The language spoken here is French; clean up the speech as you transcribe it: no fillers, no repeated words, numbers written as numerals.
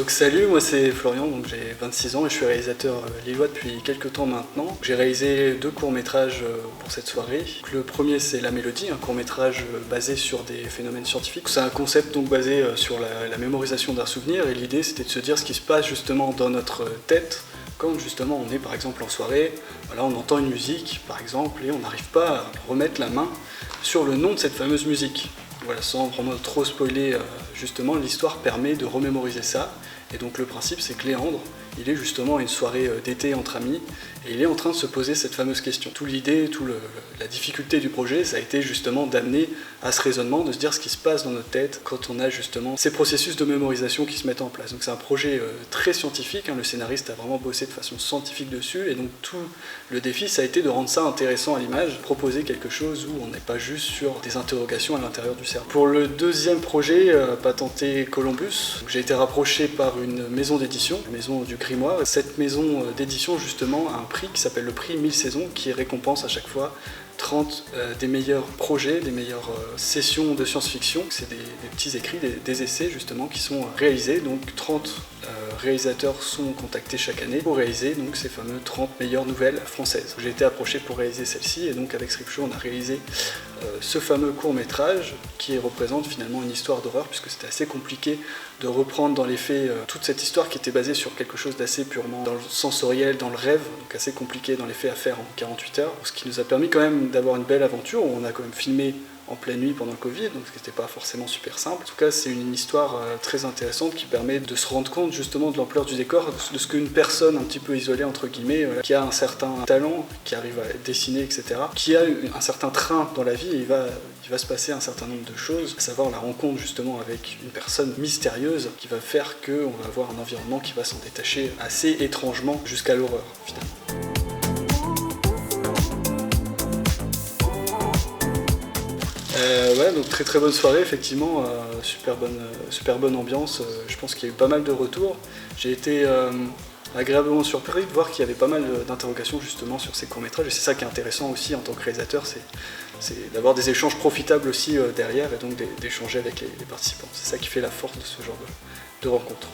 Donc salut, moi c'est Florian, donc j'ai 26 ans et je suis réalisateur lillois depuis quelques temps maintenant. J'ai réalisé 2 courts-métrages pour cette soirée. Donc, le premier c'est La Mélodie, un court-métrage basé sur des phénomènes scientifiques. C'est un concept donc basé sur la mémorisation d'un souvenir et l'idée c'était de se dire ce qui se passe justement dans notre tête quand justement on est par exemple en soirée, voilà, on entend une musique par exemple et on n'arrive pas à remettre la main sur le nom de cette fameuse musique. Voilà, sans vraiment trop spoiler, justement, l'histoire permet de remémoriser ça. Et donc le principe, c'est que Léandre, il est justement à une soirée d'été entre amis, et il est en train de se poser cette fameuse question. Toute l'idée, la difficulté du projet, ça a été justement d'amener à ce raisonnement, de se dire ce qui se passe dans notre tête quand on a justement ces processus de mémorisation qui se mettent en place. Donc c'est un projet très scientifique, hein, le scénariste a vraiment bossé de façon scientifique dessus, et donc tout le défi, ça a été de rendre ça intéressant à l'image, proposer quelque chose où on n'est pas juste sur des interrogations à l'intérieur du cerveau. Pour le deuxième projet, Patenté Columbus, j'ai été rapproché par une maison d'édition, la maison du Grimoire. Cette maison d'édition justement a un prix qui s'appelle le prix 1000 saisons qui récompense à chaque fois 30 des meilleurs projets, des meilleures sessions de science-fiction. C'est des petits écrits, des essais justement qui sont réalisés. Donc 30 réalisateurs sont contactés chaque année pour réaliser donc, ces fameux 30 meilleures nouvelles françaises. J'ai été approché pour réaliser celle-ci et donc avec Scriptshow on a réalisé ce fameux court-métrage qui représente finalement une histoire d'horreur puisque c'était assez compliqué de reprendre dans les faits toute cette histoire qui était basée sur quelque chose d'assez purement dans le sensoriel, dans le rêve, donc assez compliqué dans les faits à faire en 48 heures, ce qui nous a permis quand même d'avoir une belle aventure. On a quand même filmé en pleine nuit pendant le Covid, donc ce n'était pas forcément super simple. En tout cas, c'est une histoire très intéressante qui permet de se rendre compte justement de l'ampleur du décor, de ce qu'une personne un petit peu isolée, entre guillemets, qui a un certain talent, qui arrive à dessiner, etc., qui a un certain train dans la vie, et il va se passer un certain nombre de choses, à savoir la rencontre justement avec une personne mystérieuse qui va faire qu'on va avoir un environnement qui va s'en détacher assez étrangement jusqu'à l'horreur, finalement. Ouais, donc très bonne soirée, effectivement, super bonne ambiance, je pense qu'il y a eu pas mal de retours. J'ai été agréablement surpris de voir qu'il y avait pas mal d'interrogations justement sur ces courts-métrages, et c'est ça qui est intéressant aussi en tant que réalisateur, c'est d'avoir des échanges profitables aussi derrière, et donc d'échanger avec les participants. C'est ça qui fait la force de ce genre de rencontre.